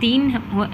3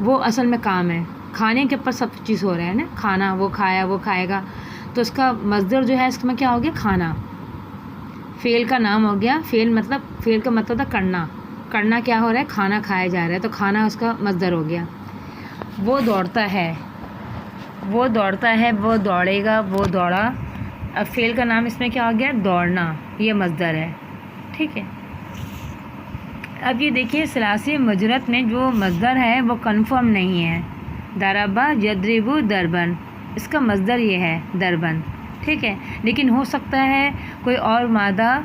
وہ اصل میں کام ہے، کھانے کے اوپر سب چیز ہو رہا ہے نا، کھانا، وہ کھایا وہ کھائے گا، تو اس کا مصدر جو ہے اس میں کیا ہو گیا؟ کھانا. فعل کا نام ہو گیا. فعل کا مطلب تھا کرنا. کرنا کیا ہو رہا ہے؟ کھانا کھایا جا رہا ہے، تو کھانا اس کا مصدر ہو گیا. وہ دوڑتا ہے، وہ دوڑتا ہے، وہ دوڑے گا، وہ دوڑا. اب فعل کا نام اس میں کیا ہو گیا؟ دوڑنا. یہ مصدر ہے. ٹھیک ہے. اب یہ دیکھیے ثلاثی مجرد میں جو مصدر ہے وہ کنفرم نہیں ہے. ضربہ یضرب ضربن، اس کا مصدر یہ ہے ضربن. ٹھیک ہے. لیکن ہو سکتا ہے کوئی اور مادہ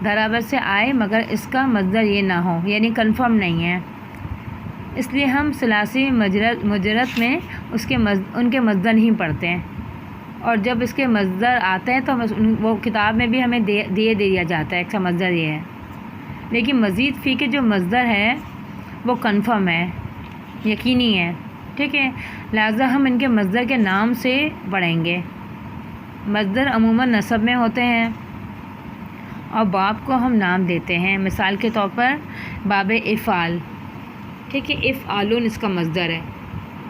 ضربہ سے آئے مگر اس کا مصدر یہ نہ ہو، یعنی کنفرم نہیں ہے. اس لیے ہم ثلاثی مجرد میں ان کے مصدر نہیں پڑھتے ہیں، اور جب اس کے مصدر آتے ہیں تو وہ کتاب میں بھی ہمیں دے دیا جاتا ہے اس کا مصدر یہ ہے. لیکن مزید فی کے جو مصدر ہے وہ کنفرم ہے، یقینی ہے. ٹھیک ہے. لہٰذا ہم ان کے مصدر کے نام سے پڑھیں گے. مصدر عموماً نصب میں ہوتے ہیں اور باب کو ہم نام دیتے ہیں. مثال کے طور پر باب افعال. ٹھیک ہے. افعالون اس کا مصدر ہے.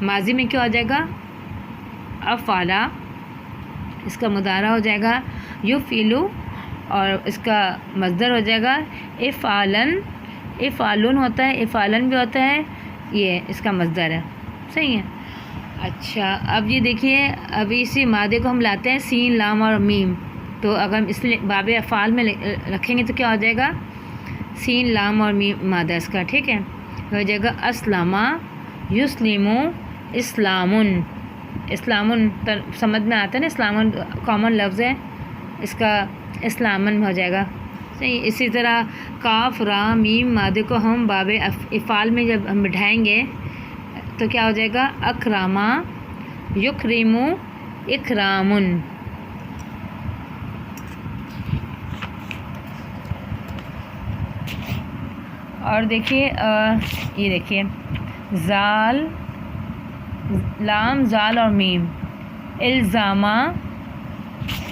ماضی میں کیا ہو جائے گا؟ افعلا. اس کا مضارع ہو جائے گا یفعلو، اور اس کا مصدر ہو جائے گا افعالن. افعالون ہوتا ہے، افعالن بھی ہوتا ہے، یہ اس کا مصدر ہے. صحیح ہے. اچھا اب یہ دیکھیے، ابھی اسی مادے کو ہم لاتے ہیں سین لام اور میم. تو اگر ہم اس باب افعال میں رکھیں گے تو کیا ہو جائے گا؟ سین لام اور میم مادہ اس کا. ٹھیک ہے. ہو جائے گا اسلامہ یسلمو اسلامن. اسلامن سمجھ میں آتا ہے نا، اسلامن کامن لفظ ہے، اس کا اسلامن ہو جائے گا. صحیح. اسی طرح کاف را میم مادے کو ہم باب افعال میں جب ہم بٹھائیں گے تو کیا ہو جائے گا؟ اکرامہ یکرمو اکرامن. اور دیکھیے یہ دیکھیے زال، لام زال اور میم. الزامہ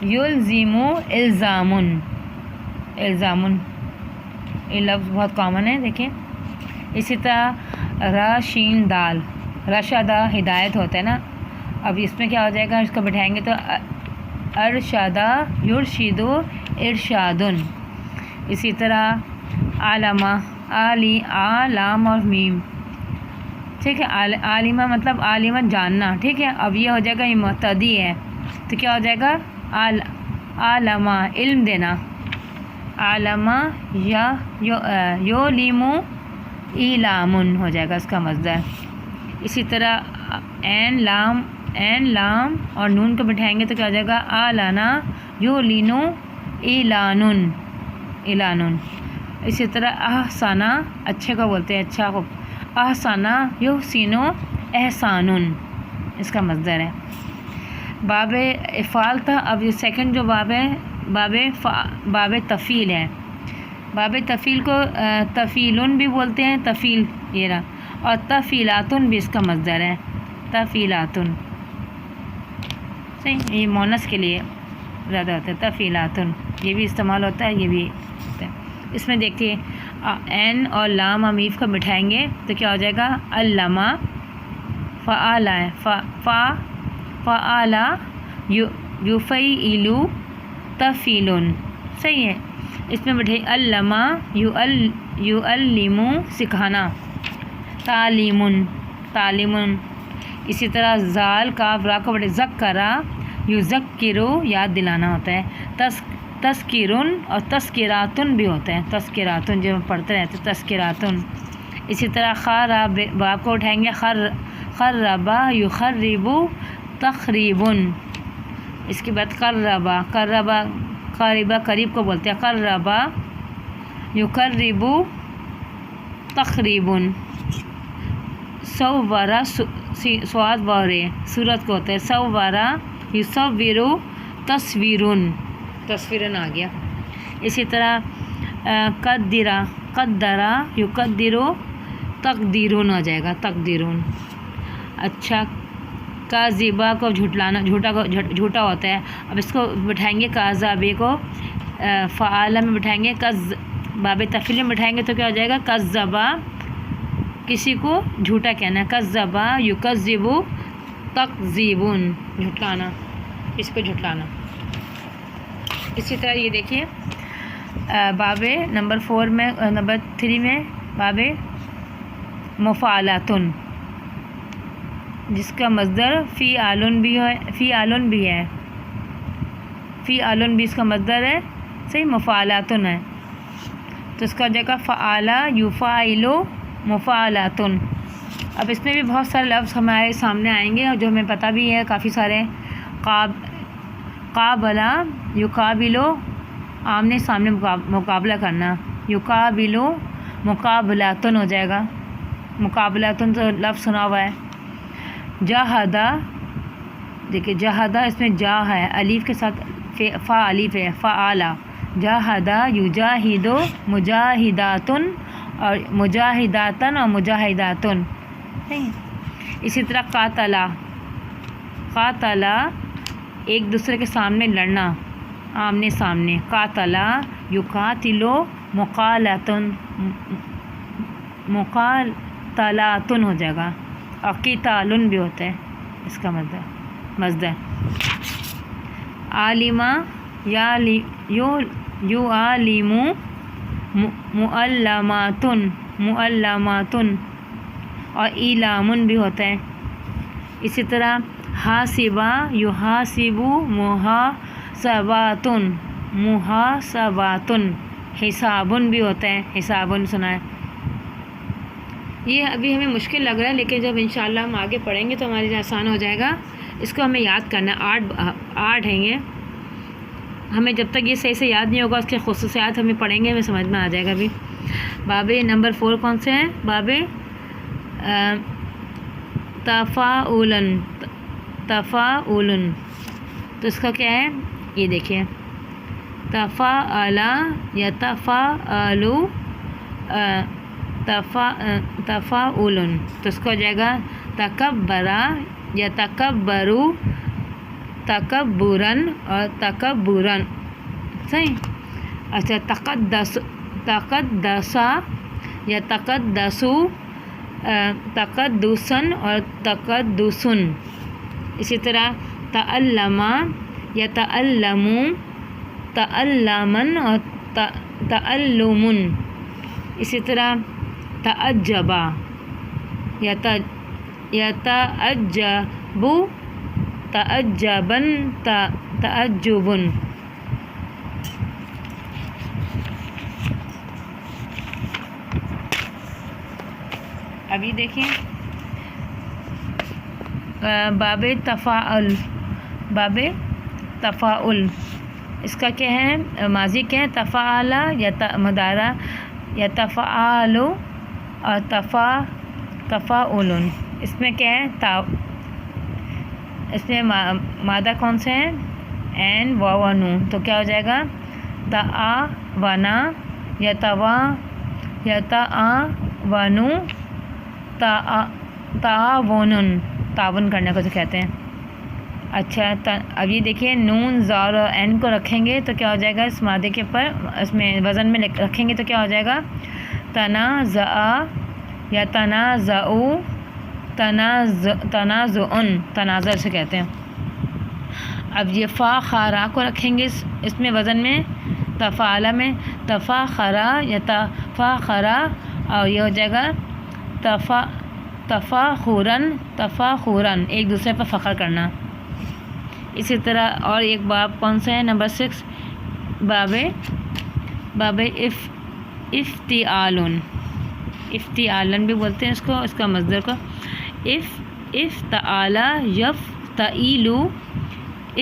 یلزمو الزامن. الزامن یہ لفظ بہت کامن ہے. دیکھیں اسی طرح را شین دال، رشدہ ہدایت ہوتا ہے نا. اب اس میں کیا ہو جائے گا؟ اس کو بٹھائیں گے تو ارشدہ یرشدو ارشادن. اسی طرح عالمہ، لام اور میم. ٹھیک ہے. عالمہ مطلب عالمہ جاننا. ٹھیک ہے. اب یہ ہو جائے گا، یہ متعدی ہے تو کیا ہو جائے گا؟ عالمہ علم دینا. عالمہ یا یعلمو ایلامن ہو جائے گا اس کا مصدر. اسی طرح عین لام اور نون کو بٹھائیں گے تو کیا ہو جائے گا؟ اعلنا یعلنو اعلانن اعلانن. اسی طرح احسانہ اچھے کو بولتے ہیں، اچھا کو. احسانہ یحسنو احسانن اس کا مصدر ہے. باب افعال تھا. اب یہ سیکنڈ جو باب ہے باب تفعیل ہے. باب تفعیل کو تفعیلن بھی بولتے ہیں، تفعیل یہ رہا، اور تفعیلاتن بھی اس کا مصدر ہے. تفعیلاتن. صحیح. یہ مونس کے لیے زیادہ ہوتا ہے. تفعیلاتن یہ بھی استعمال ہوتا ہے، یہ بھی ہوتا ہے. اس میں دیکھیے عین اور لام امیف کو بٹھائیں گے تو کیا ہو جائے گا؟ علامہ فعلا ہے. فعلا یفعلو تفعیلن. صحیح ہے. اس میں بٹھے علامہ یعلمو سکھانا، تعلیمن. اسی طرح زال کاف را کو بٹھے ذکرہ یذکرو یاد دلانا ہوتا ہے. تذکرن اور تذکراتن بھی ہوتے ہیں. تذکراتن جو پڑھتے رہتے ہیں، تذکراتن. اسی طرح خارا باب کو اٹھائیں گے خربا یخربو تخریبن. اس کے بعد قربا قریب کو بولتے ہیں. قربا یقربو تقریبن. صورا سواد وارے صورت کو ہوتا ہے. صورا یصورو تصویرن آ گیا. اسی طرح قدرا یقدرو تقدیرن ہو جائے گا. تقدیرن. اچھا کاذبہ کو جھٹلانا، جھوٹا ہوتا ہے. اب اس کو بٹھائیں گے کاذبے کو فعال میں بٹھائیں گے، باب تفعیل میں بٹھائیں گے تو کیا ہو جائے گا؟ کذبہ کسی کو جھوٹا کہنا. کذبا یکذبو تکذیبون جھٹلانا، اس کو جھٹلانا. اسی طرح یہ دیکھیے باب نمبر 3 میں باب مفعلاتن، جس کا مصدر فی آلن بھی ہے، فی آلن بھی اس کا مصدر ہے، صحیح، مفعلاتن ہے. تو اس کا جگہ فعالا یفعلو مفعلاتن. اب اس میں بھی بہت سارے لفظ ہمارے سامنے آئیں گے اور جو ہمیں پتہ بھی ہے کافی سارے. قابلہ یقابلو، آمنے سامنے مقابلہ کرنا، یقابلو مقابلاتن ہو جائے گا. مقابلاتن تو لفظ سنا ہوا ہے. جاہدہ، دیکھیے جاہدہ اس میں جا ہے، الف کے ساتھ فا الف ہے، فعالا. جاہدہ یجاہدو مجاہداتن اور مجاہداتن اور مجاہداتن. اسی طرح قاتلا ایک دوسرے کے سامنے لڑنا، آمنے سامنے. قاتلا یقاتلو مقاتلاتن ہو جائے گا. اور قتالن بھی ہوتا ہے اس کا مصدر. عالمہ یعلمو معلماتن اور ایلامن بھی ہوتا ہے. اسی طرح حاسبہ یحاسبو محاسباتن حسابن بھی ہوتا ہے، حسابن سنا ہے. یہ ابھی ہمیں مشکل لگ رہا ہے، لیکن جب انشاءاللہ ہم آگے پڑھیں گے تو ہمارے لیے آسان ہو جائے گا. اس کو ہمیں یاد کرنا ہے. 8 ہیں یہ. ہمیں جب تک یہ صحیح سے یاد نہیں ہوگا اس کے خصوصیات ہمیں پڑھیں گے، ہمیں سمجھ میں آ جائے گا. ابھی باب نمبر 4 کون سے ہیں؟ باب تفاعلن. تو اس کا کیا ہے یہ دیکھیے، تفاعلا یتفاعلو تفاعلن. تو اس کو ہو جائے گا تکبرا یتکبرو تکبرن اور تکبرن. صحیح. اچھا تقدسا یتقدسو تقدسن اور تقدسن. اسی طرح تعلما یتعلمو تعلمن اور تعلمن. اسی طرح تعجبا یتعجبو تعجبن تعجبن. ابھی دیکھیں باب تفاعل. اس کا کیا ہے ماضی کیا ہے؟ تفاعلا مضارع یتفاعلو اور تفاعلن. اس میں کیا ہے اس میں مادہ کون سے ہیں؟ عین واو و نون. تو کیا ہو جائے گا؟ تعاونا یتعاونو تعاون، تعاون کرنے کو جو کہتے ہیں. اچھا اب یہ دیکھیے نون زار اور عین کو رکھیں گے تو کیا ہو جائے گا؟ اس مادے کے اوپر اس میں وزن میں رکھیں گے تو کیا ہو جائے گا؟ تنازع یا تنازعو تنازعن، تنازع سے کہتے ہیں. اب یہ فا خارا کو رکھیں گے اس میں وزن میں تفاعلہ میں، تفاخرا یا تفاخرا، اور یہ ہو جائے گا تفاخرن، ایک دوسرے پر فخر کرنا. اسی طرح اور ایک باب کون سا ہے؟ نمبر 6 باب افتعالن بھی بولتے ہیں اس کو، اس کا مصدر کو افتعال یفتعیلو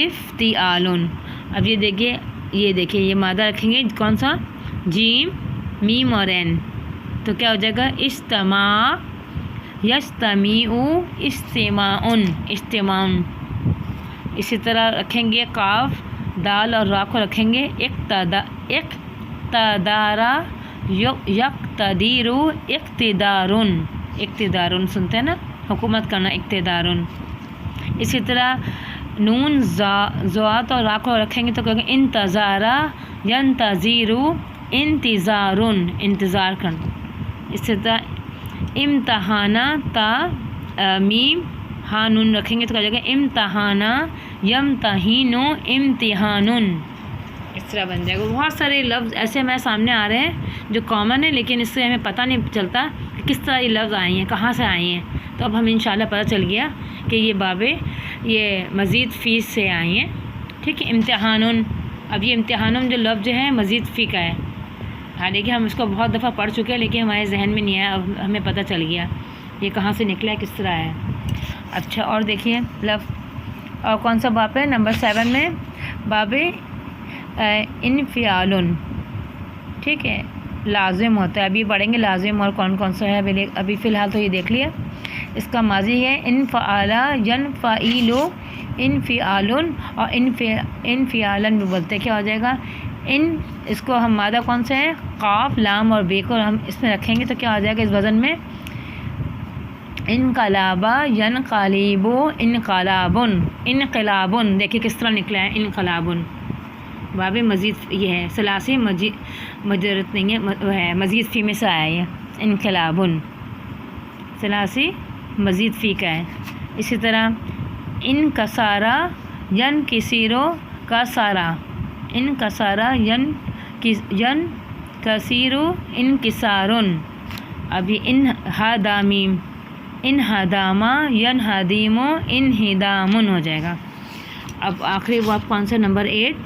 افتعالن. اب یہ دیکھیے یہ مادہ رکھیں گے کون سا؟ جیم میم اور عین. تو کیا ہو جائے گا؟ استماع یستمیع استماعن. اسی طرح رکھیں گے قاف دال اور را کو رکھیں گے اقتدارا یقتدیرو اقتدارن سنتے ہیں نا، حکومت کرنا، اقتدارن. اسی طرح نون زوات اور را کو رکھیں گے تو کہیں گے انتظارا ینتظیرو انتظارن، انتظار کرنا. اسی طرح امتحانہ تا میم ہاں نون رکھیں گے تو کیا ہو جائے گا امتحانہ یمتحینو امتحانن، اس طرح بن جائے گا۔ بہت سارے لفظ ایسے ہمارے سامنے آ رہے ہیں جو کامن ہیں، لیکن اس سے ہمیں پتہ نہیں چلتا کہ کس طرح یہ لفظ آئے ہیں، کہاں سے آئے ہیں۔ تو اب ہمیں انشاءاللہ پتہ چل گیا کہ یہ بابے یہ مزید فی سے آئی ہیں، ٹھیک ہے۔ امتحانن، اب یہ امتحانن جو لفظ جو ہے مزید فی کا ہے، حالانکہ ہم اس کو بہت دفعہ پڑھ چکے ہیں لیکن ہمارے ذہن میں نہیں آیا، اب ہمیں پتہ چل گیا یہ کہاں سے نکلا ہے، کس طرح ہے۔ اچھا، اور دیکھیے لفظ اور کون سا باب ہے؟ نمبر 7 میں باب انفعالن، ٹھیک ہے، لازم ہوتا ہے۔ ابھی پڑھیں گے لازم اور کون کون سا ہے، ابھی فی الحال تو یہ دیکھ لیا۔ اس کا ماضی ہے انفعال ینفعیل، انفعالن، اور انفعالن بھی بولتے ہیں۔ کیا ہو جائے گا؟ اس کو ہم مادہ کون سے ہیں؟ قاف، لام اور بے کو ہم اس میں رکھیں گے تو کیا ہو جائے گا اس وزن میں؟ انقلابا ینقلب انقلابن، انقلابن، دیکھیے کس طرح نکلا ہے انقلابن۔ باب مزید یہ ہے ثلاثی مجرد نہیں ہے مزید فی میں سے آیا ہے انقلابن، ثلاثی مزید فی کا ہے۔ اسی طرح انکسارا ینکسیرو کسارا، انکسارا ینکسیرو انکسارن۔ ابھی انہدامیم، انہداما ینہدیمو انہدامن ہو جائے گا۔ اب آخری وہ کون سا نمبر 8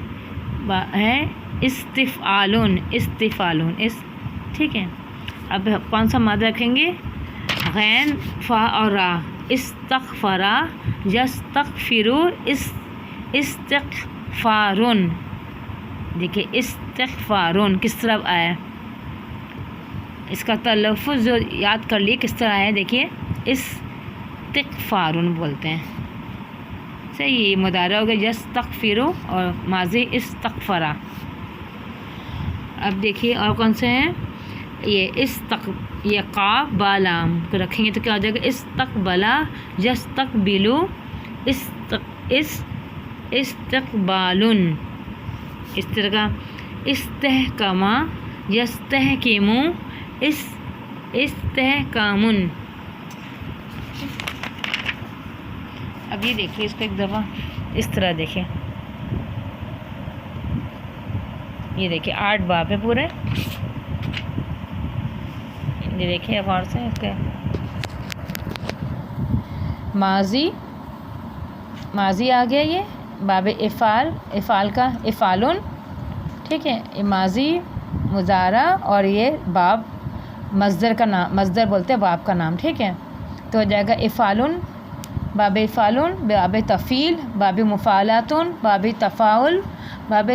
ہے استفعالن، استفعالن، ٹھیک ہے۔ اب کون سا مادہ رکھیں گے؟ غین، فا اور را، استغفرا یستغفرو استغفارن۔ دیکھیے استغفارن کس طرح آیا، اس کا تلفظ جو یاد کر لیے کس طرح ہے، دیکھیے استغفارن بولتے ہیں، صحیح۔ مضارع ہو گیا یستغفرو اور ماضی استغفرا۔ اب دیکھیے اور کون سے ہیں، یہ قاف با لام کو رکھیں گے تو کیا ہو جائے گا؟ استقبلا یستقبلو استقبالن، اس طرح کا استحکما یستحکمو استحکامن۔ اب یہ دیکھیے اس کو ایک دفعہ اس طرح دیکھیں، یہ دیکھیے 8 باب ہے پورے، یہ دیکھیے غور سے اس کے ماضی آ گیا، یہ باب افعال، افعال کا افعالن، ٹھیک ہے، یہ ماضی، مضارع اور یہ باب مصدر کا نام، مصدر بولتے ہیں باب کا نام، ٹھیک ہے۔ تو ہو جائے گا افعالن، باب افعالن، باب تفعیل، باب مفعلاتن، باب تفاعل، باب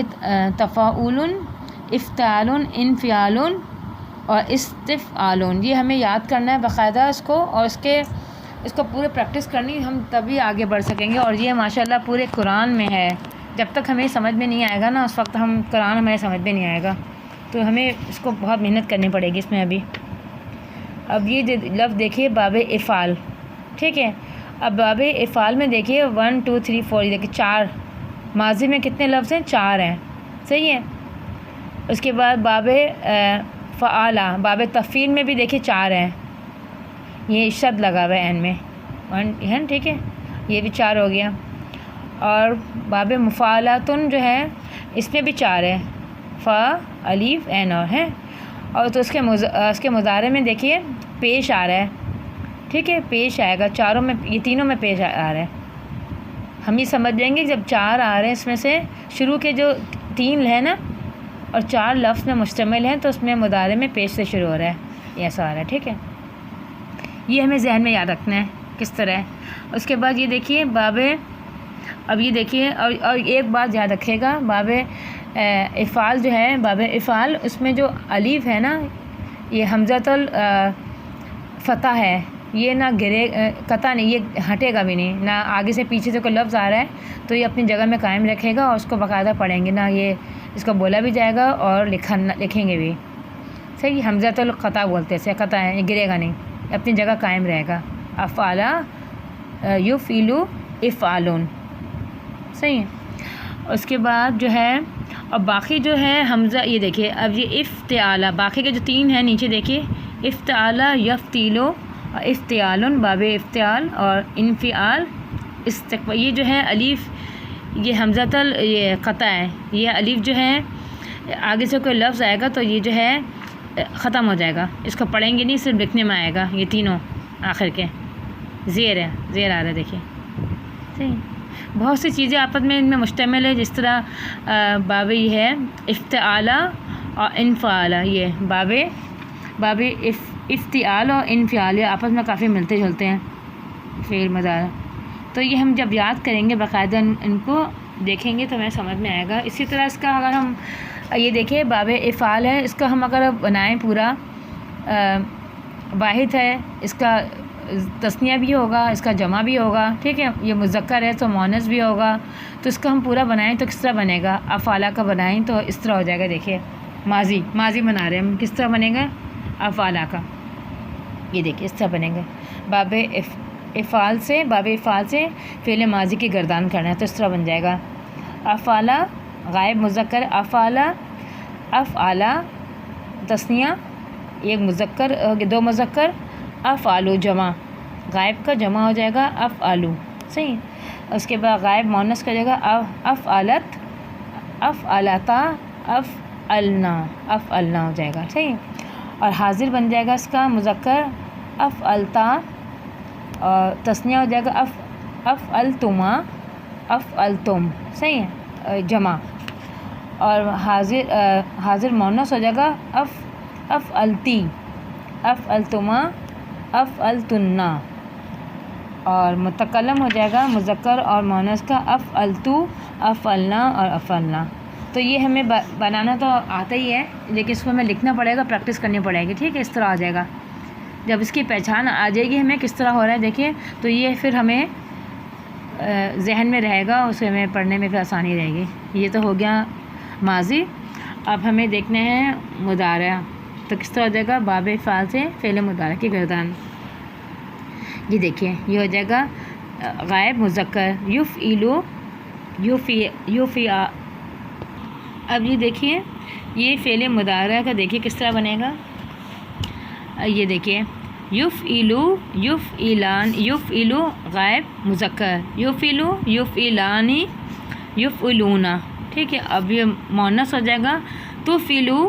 تفاعلن، افتعالن، انفعالن اور استفعالن۔ یہ ہمیں یاد کرنا ہے باقاعدہ اس کو، اور اس کو پورے پریکٹس کرنی، ہم تبھی آگے بڑھ سکیں گے۔ اور یہ ماشاءاللہ پورے قرآن میں ہے، جب تک ہمیں سمجھ میں نہیں آئے گا نا اس وقت ہم قرآن ہمیں سمجھ میں نہیں آئے گا، تو ہمیں اس کو بہت محنت کرنی پڑے گی اس میں ابھی۔ اب یہ لفظ دیکھیے باب افعال، ٹھیک ہے۔ اب باب افعال میں دیکھیے 1 2 3 4، یہ دیکھیے 4، ماضی میں کتنے لفظ ہیں؟ 4 ہیں، صحیح ہے۔ اس کے بعد باب فعالہ، باب تفعیل میں بھی دیکھیے 4 ہیں، یہ شد لگا ہوا ہے این میں 1 ہے، ٹھیک ہے، یہ بھی 4 ہو گیا۔ اور باب مفعلاتن جو ہے اس میں بھی 4 ہے، فا، الف، این اور ہے۔ اور تو اس کے مضارع میں دیکھیے پیش آ رہا ہے، ٹھیک ہے، پیش آئے گا، چاروں میں، یہ تینوں میں پیش آ رہا ہے۔ ہم یہ سمجھ جائیں گے جب 4 آ رہے ہیں، اس میں سے شروع کے جو 3 ہے نا اور 4 لفظ میں مشتمل ہیں، تو اس میں مضارع میں پیش سے شروع ہو رہا ہے، ایسا آ رہا ہے، ٹھیک ہے۔ یہ ہمیں ذہن میں یاد رکھنا ہے کس طرح ہے۔ اس کے بعد یہ دیکھیے باب، اب یہ دیکھیے اور ایک بات یاد رکھیے گا، باب افعال جو ہے، باب افعال اس میں جو الف ہے نا، یہ حمزۃ الفتح ہے، یہ نہ گرے قطع نہیں، یہ ہٹے گا بھی نہیں، نہ آگے سے پیچھے سے کوئی لفظ آ رہا ہے تو یہ اپنی جگہ میں قائم رکھے گا اور اس کو باقاعدہ پڑھیں گے، نہ یہ اس کو بولا بھی جائے گا اور لکھیں گے بھی، صحیح۔ حمزۃ القطع بولتے ہیں، قطع ہے، یہ گرے گا نہیں، اپنی جگہ قائم رہے گا۔ افعالا یفعلو افعالن، صحیح ہے۔ اس کے بعد جو ہے اور باقی جو ہے حمزہ، یہ دیکھیے اب یہ افتعالہ، باقی کے جو 3 ہیں نیچے دیکھیے، افتعالہ یفتیلو افتعال باب افتعال، اور انفعال استقبال. یہ جو ہے الف، یہ حمزۃ یہ قطع ہے. یہ الف جو ہے آگے سے کوئی لفظ آئے گا تو یہ جو ہے ختم ہو جائے گا، اس کو پڑھیں گے نہیں، صرف لکھنے میں آئے گا. یہ تینوں آخر کے زیر ہے، زیر آ رہا ہے دیکھیے. صحیح، بہت سی چیزیں آپس میں ان میں مشتمل ہے، جس طرح باب یہ ہے افتعال اور انفعال. یہ باب افتعال اور انفعال یہ آپس میں کافی ملتے جلتے ہیں فعل مضارع. تو یہ ہم جب یاد کریں گے باقاعدہ ان کو دیکھیں گے تو ہمیں سمجھ میں آئے گا. اسی طرح اس کا اگر ہم یہ دیکھیں باب افعال ہے، اس کا ہم اگر بنائیں پورا واحد ہے، اس کا تثنیہ بھی ہوگا، اس کا جمع بھی ہوگا. ٹھیک ہے، یہ مذکر ہے تو مؤنث بھی ہوگا. تو اس کا ہم پورا بنائیں تو کس طرح بنے گا؟ افعالہ کا بنائیں تو اس طرح ہو جائے گا. دیکھیے ماضی بنا رہے ہیں ہم، کس طرح بنے گا؟ افعالہ کا. یہ دیکھیے اس طرح بنے گا. باب افعال سے فعل ماضی کی گردان کرنا ہے تو اس طرح بن جائے گا. افعالہ غائب مذکر، افعالہ تثنیہ ایک مذکر، دو مذکر. افعالو جمع، غائب کا جمع ہو جائے گا افعالو. صحیح. اس کے بعد غائب مؤنث کا جائے گا افعالت، افعالتا، افعلنا ہو جائے گا. صحیح. اور حاضر بن جائے گا اس کا مذکر افعلتا، اور تثنیہ ہو جائے گا افعلتما، افعلتم. صحیح ہے، جمع. اور حاضر مؤنث ہو جائے گا افعلتی، افعلتما، افعلتنا. اور متکلم ہو جائے گا مذکر اور مؤنث کا افعلتو، افعلنا اور افعلنا. تو یہ ہمیں بنانا تو آتا ہی ہے، لیکن اس کو ہمیں لکھنا پڑے گا، پریکٹس کرنی پڑے گی. ٹھیک ہے، اس طرح آ جائے گا. جب اس کی پہچان آ جائے گی ہمیں کس طرح ہو رہا ہے دیکھیے، تو یہ پھر ہمیں ذہن میں رہے گا، اسے ہمیں پڑھنے میں پھر آسانی رہے گی. یہ تو ہو گیا ماضی. اب ہمیں دیکھنا ہے مضارع. تو کس طرح ہو جائے گا؟ باب افعال سے فعل مضارع کی گردان. یہ دیکھیے یہ ہو جائے گا غائب مذکر یفعلو، یفعل. اب یہ دیکھیے یہ فعل مضارع کا دیکھیے کس طرح بنے گا. یہ دیکھیے یفعلو، یفعلان، یفعلو غائب مذکر، یفعلو، یفعلانی، یفعلون. ٹھیک ہے. اب یہ مؤنث ہو جائے گا تفعلو،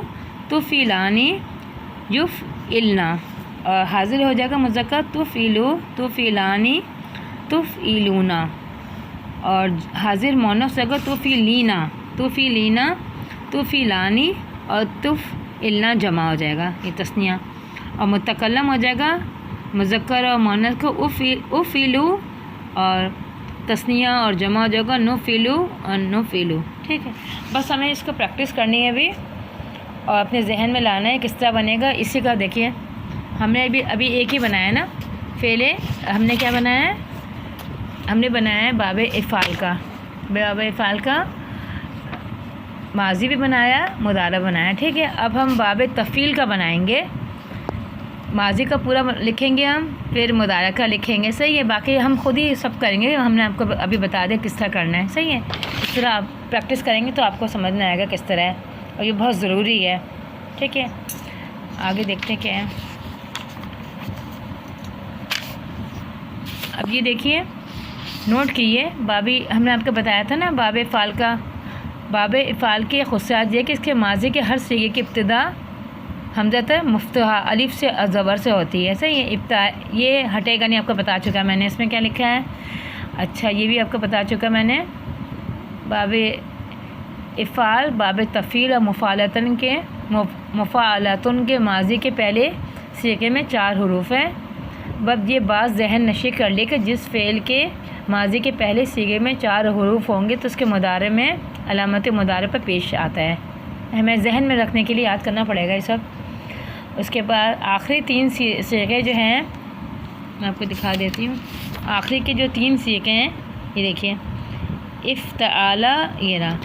تفعلانی، یفعلنا. اور حاضر ہو جائے گا مذکر تفعلو، تفعلانی، تفعلون. اور حاضر مؤنث ہو جائے گا تفعلینا، تفعلینا، تفعلانی اور تفعلنا جمع ہو جائے گا. یہ تثنیہ. اور متکلم ہو جائے گا مذکر اور مؤنث کو افعلو، اور تثنیہ اور جمع ہو جائے گا نفعلو اور نفعلو. ٹھیک ہے. بس ہمیں اس کو پریکٹس کرنی ہے ابھی، اور اپنے ذہن میں لانا ہے کس طرح بنے گا. اسی کا دیکھیے ہم نے ابھی ایک ہی بنایا ہے نا فعل. ہم نے کیا بنایا ہے؟ ہم نے بنایا ہے باب افعال کا. باب افعال کا ماضی بھی بنایا، مضارع بنایا. ٹھیک ہے. اب ہم باب تفعیل کا بنائیں گے. ماضی کا پورا لکھیں گے ہم، پھر مضارع کا لکھیں گے. صحیح ہے. باقی ہم خود ہی سب کریں گے. ہم نے آپ کو ابھی بتا دیا کس طرح کرنا ہے. صحیح ہے. اس طرح آپ پریکٹس کریں گے تو آپ کو سمجھ میں آئے گا کس طرح ہے، اور یہ بہت ضروری ہے. ٹھیک ہے. آگے دیکھتے کیا ہے. اب یہ دیکھیے نوٹ کیجیے، ہم نے آپ کو بتایا تھا نا باب افعال کا. باب افعال کی خصوصیات یہ کہ اس کے ماضی کے ہر صیغے کی ابتدا حمزۃ مفتوحہ الف سے زبر سے ہوتی ہے. صحیح ہے. یہ ہٹے گا نہیں، آپ کو بتا چکا میں نے. اس میں کیا لکھا ہے؟ اچھا یہ بھی آپ کو بتا چکا میں نے. باب افعال، باب تفعیل اور مفعلتن کے ماضی کے پہلے صیغے میں 4 حروف ہیں. بس یہ بات ذہن نشی کر لی کہ جس فعل کے ماضی کے پہلے صیغے میں 4 حروف ہوں گے تو اس کے مضارع میں علامت مضارع پر پیش آتا ہے. ہمیں ذہن میں رکھنے کے لیے یاد کرنا پڑے گا یہ سب. اس کے بعد آخری 3 صیغے جو ہیں میں آپ کو دکھا دیتی ہوں. آخری کے جو 3 صیغے ہیں یہ دیکھیے افتعال، یہ رہا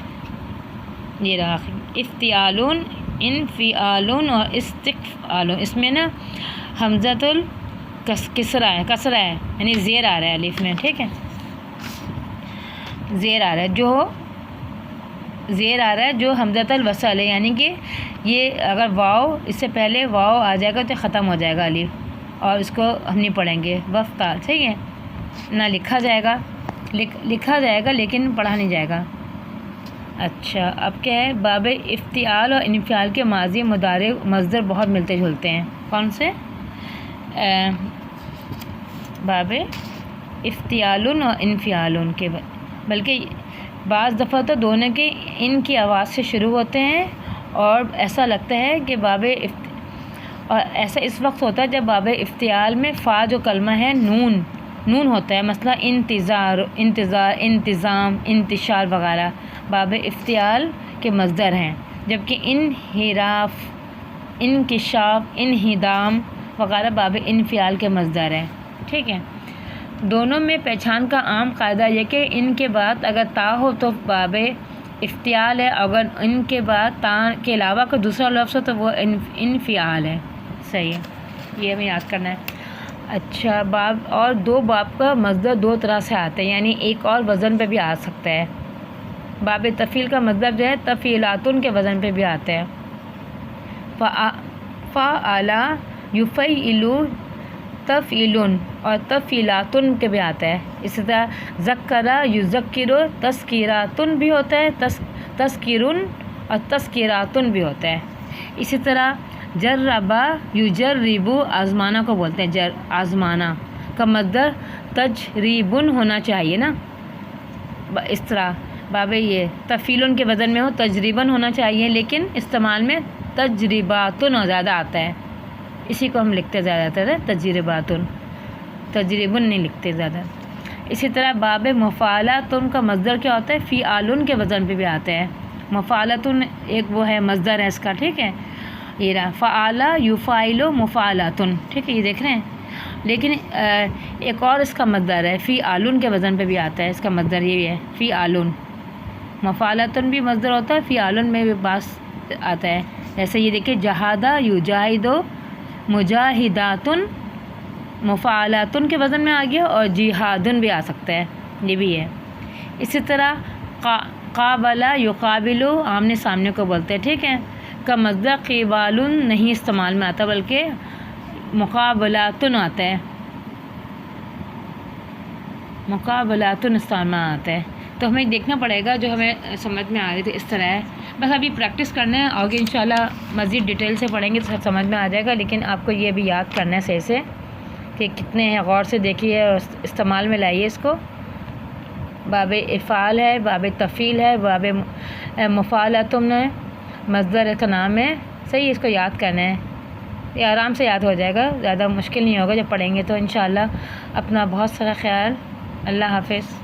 آخری افتعالون، انفعالون اور استفعال. اس میں نا حمزۃ کسرہ ہے، یعنی زیر آ رہا ہے الف میں. ٹھیک ہے. زیر آ رہا ہے جو حمزۃ الوصل ہے، یعنی کہ یہ اگر واو اس سے پہلے واو آ جائے گا تو ختم ہو جائے گا الف. اور اس کو ہم نہیں پڑھیں گے، وفتال، ٹھیک ہے، نہ لکھا جائے گا، لکھا جائے گا لیکن پڑھا نہیں جائے گا۔ اچھا، اب کیا ہے، باب افتعال اور انفعال کے ماضی مضارع مصدر بہت ملتے جلتے ہیں۔ کون سے؟ باب افتعال اور انفعال کے، بلکہ بعض دفعہ تو دونوں کے ان کی آواز سے شروع ہوتے ہیں، اور ایسا لگتا ہے کہ اور ایسا اس وقت ہوتا ہے جب باب افتعال میں فا جو کلمہ ہے نون ہوتا ہے، مثلا انتظار، انتظام، انتشار وغیرہ باب افتعال کے مصدر ہیں، جبکہ انحراف، انکشاف، انہدام وغیرہ باب انفعال کے مصدر ہیں، ٹھیک ہے۔ دونوں میں پہچان کا عام قاعدہ یہ کہ ان کے بعد اگر تا ہو تو باب افتعال ہے، اگر ان کے بعد تا کے علاوہ کوئی دوسرا لفظ ہو تو وہ انفعال ہے، صحیح ہے، یہ ہمیں یاد کرنا ہے۔ اچھا، باب اور دو باب کا مصدر دو طرح سے آتا ہے، یعنی ایک اور وزن پہ بھی آ سکتا ہے۔ باب تفعیل کا مصدر جو ہے تفعیلاتن کے وزن پہ بھی آتا ہے، فعل یفعل تفعیلن، اور تفعیلاتن کے بھی آتا ہے۔ اسی طرح ذکر یذکر تذکیراتن بھی ہوتا ہے، تذکیرن اور تذکیراتن بھی ہوتا ہے۔ اسی طرح جربا یجرب، آزمانا کو بولتے ہیں، آزمانا کا مصدر تجریبن ہونا چاہیے نا، اس طرح باب یہ تفعیلن کے وزن میں ہو تجریبن ہونا چاہیے، لیکن استعمال میں تجرباتن زیادہ آتا ہے، اسی کو ہم لکھتے زیادہ تر ہے تجرباتن، تجریبن نہیں لکھتے زیادہ۔ اسی طرح باب مفعلاتن کا مصدر کیا ہوتا ہے، فعالن کے وزن پہ بھی آتا ہے۔ مفعلاتن ایک وہ ہے مصدر ہے اس کا، ٹھیک ہے، یہ رہا فعل یفعل مفعلاتن، ٹھیک ہے، یہ دیکھ رہے ہیں۔ لیکن ایک اور اس کا مصدر ہے فعالن کے وزن پہ بھی آتا ہے، اس کا مصدر یہ ہے فعالن، مفعلاتن بھی مصدر ہوتا ہے، فعالن میں بھی باس آتا ہے، جیسے یہ دیکھیں جہادہ یجاہد، مجاہداتن مفعلاتن کے وزن میں آ گیا، اور جہادن بھی آ سکتا ہے، یہ بھی ہے۔ اسی طرح قابل یقابل، آمنے سامنے کو بولتے ہیں، ٹھیک ہے، کا مصدر قبالن نہیں استعمال میں آتا، بلکہ مقابلاتن آتا ہے، مقابلاتن استعمال میں آتا ہے۔ تو ہمیں دیکھنا پڑے گا، جو ہمیں سمجھ میں آ رہی تھی اس طرح ہے، بس ابھی پریکٹس کرنا ہے، آگے انشاءاللہ مزید ڈیٹیل سے پڑھیں گے تو سمجھ میں آ جائے گا، لیکن آپ کو یہ بھی یاد کرنا ہے صحیح سے کہ کتنے ہیں، غور سے دیکھیے اور استعمال میں لائیے اس کو۔ باب افعال ہے، باب تفعیل ہے، باب مفعلاتن ہے، مصدر کا نام ہے، صحیح، اس کو یاد کرنا ہے، یہ آرام سے یاد ہو جائے گا، زیادہ مشکل نہیں ہوگا جب پڑھیں گے تو انشاءاللہ۔ اپنا بہت سارا خیال، اللہ حافظ۔